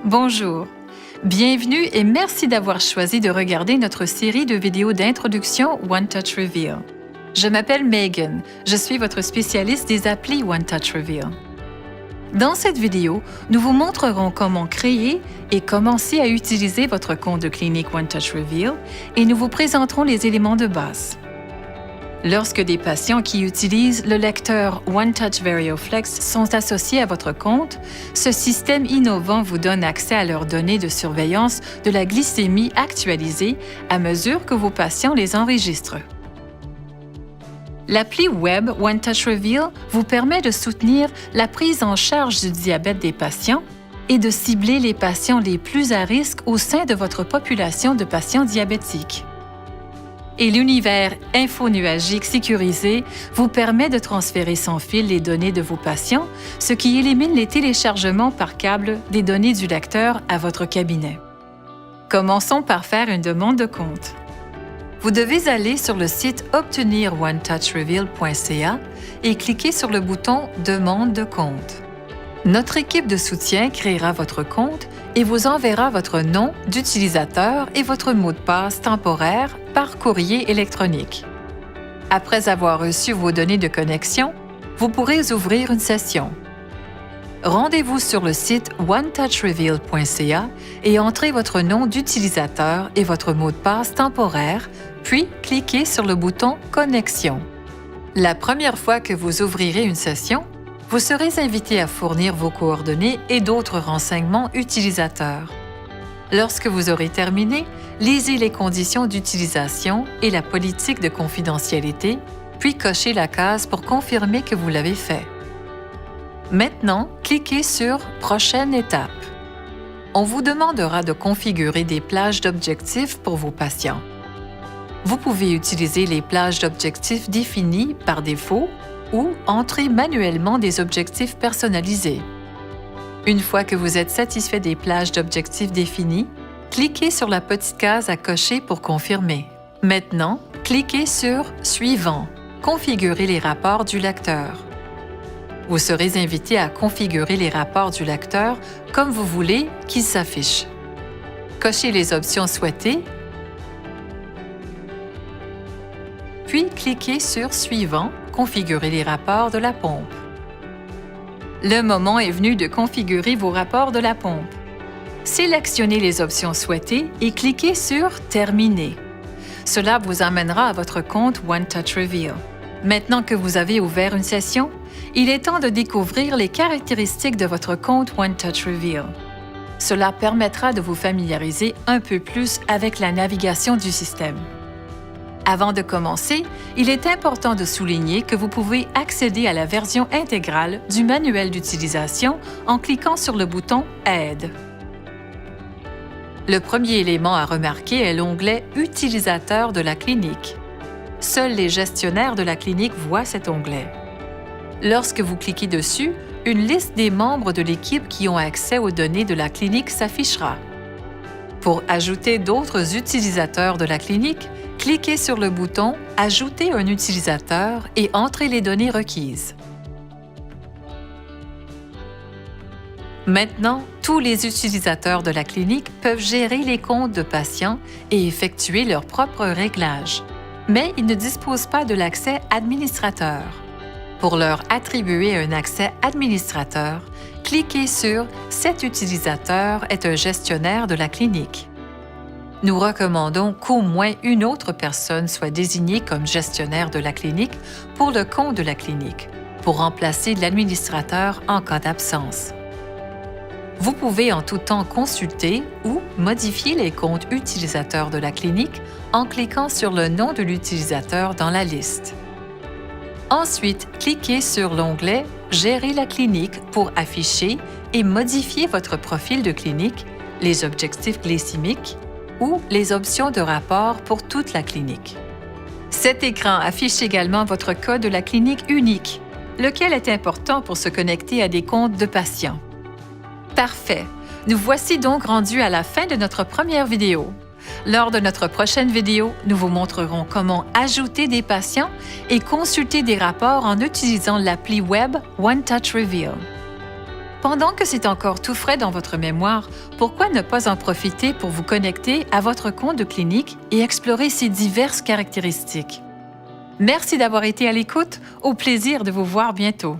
Bonjour, bienvenue et merci d'avoir choisi de regarder notre série de vidéos d'introduction One Touch Reveal. Je m'appelle Megan, je suis votre spécialiste des applis One Touch Reveal. Dans cette vidéo, nous vous montrerons comment créer et commencer à utiliser votre compte de clinique One Touch Reveal et nous vous présenterons les éléments de base. Lorsque des patients qui utilisent le lecteur One Touch VarioFlex sont associés à votre compte, ce système innovant vous donne accès à leurs données de surveillance de la glycémie actualisée à mesure que vos patients les enregistrent. L'appli web One Touch Reveal vous permet de soutenir la prise en charge du diabète des patients et de cibler les patients les plus à risque au sein de votre population de patients diabétiques. Et l'univers infonuagique sécurisé vous permet de transférer sans fil les données de vos patients, ce qui élimine les téléchargements par câble des données du lecteur à votre cabinet. Commençons par faire une demande de compte. Vous devez aller sur le site obtenir-onetouchreveal.ca et cliquer sur le bouton « Demande de compte ». Notre équipe de soutien créera votre compte et vous enverra votre nom d'utilisateur et votre mot de passe temporaire par courrier électronique. Après avoir reçu vos données de connexion, vous pourrez ouvrir une session. Rendez-vous sur le site onetouchreveal.ca et entrez votre nom d'utilisateur et votre mot de passe temporaire, puis cliquez sur le bouton « Connexion ». La première fois que vous ouvrirez une session, vous serez invité à fournir vos coordonnées et d'autres renseignements utilisateurs. Lorsque vous aurez terminé, lisez les conditions d'utilisation et la politique de confidentialité, puis cochez la case pour confirmer que vous l'avez fait. Maintenant, cliquez sur « Prochaine étape ». On vous demandera de configurer des plages d'objectifs pour vos patients. Vous pouvez utiliser les plages d'objectifs définies par défaut ou entrer manuellement des objectifs personnalisés. Une fois que vous êtes satisfait des plages d'objectifs définies, cliquez sur la petite case à cocher pour confirmer. Maintenant, cliquez sur « Suivant », configurer les rapports du lecteur. Vous serez invité à configurer les rapports du lecteur comme vous voulez qu'ils s'affichent. Cochez les options souhaitées, puis cliquez sur « Suivant », configurer les rapports de la pompe. Le moment est venu de configurer vos rapports de la pompe. Sélectionnez les options souhaitées et cliquez sur « Terminer ». Cela vous amènera à votre compte One Touch Reveal. Maintenant que vous avez ouvert une session, il est temps de découvrir les caractéristiques de votre compte One Touch Reveal. Cela permettra de vous familiariser un peu plus avec la navigation du système. Avant de commencer, il est important de souligner que vous pouvez accéder à la version intégrale du manuel d'utilisation en cliquant sur le bouton « Aide ». Le premier élément à remarquer est l'onglet « Utilisateur de la clinique ». Seuls les gestionnaires de la clinique voient cet onglet. Lorsque vous cliquez dessus, une liste des membres de l'équipe qui ont accès aux données de la clinique s'affichera. Pour ajouter d'autres utilisateurs de la clinique, cliquez sur le bouton « Ajouter un utilisateur » et entrez les données requises. Maintenant, tous les utilisateurs de la clinique peuvent gérer les comptes de patients et effectuer leurs propres réglages, mais ils ne disposent pas de l'accès administrateur. Pour leur attribuer un accès administrateur, cliquez sur « Cet utilisateur est un gestionnaire de la clinique ». Nous recommandons qu'au moins une autre personne soit désignée comme gestionnaire de la clinique pour le compte de la clinique, pour remplacer l'administrateur en cas d'absence. Vous pouvez en tout temps consulter ou modifier les comptes utilisateurs de la clinique en cliquant sur le nom de l'utilisateur dans la liste. Ensuite, cliquez sur l'onglet « Gérer la clinique » pour afficher et modifier votre profil de clinique, les objectifs glycémiques ou les options de rapport pour toute la clinique. Cet écran affiche également votre code de la clinique unique, lequel est important pour se connecter à des comptes de patients. Parfait! Nous voici donc rendus à la fin de notre première vidéo. Lors de notre prochaine vidéo, nous vous montrerons comment ajouter des patients et consulter des rapports en utilisant l'appli web One Touch Reveal. Pendant que c'est encore tout frais dans votre mémoire, pourquoi ne pas en profiter pour vous connecter à votre compte de clinique et explorer ses diverses caractéristiques? Merci d'avoir été à l'écoute. Au plaisir de vous voir bientôt.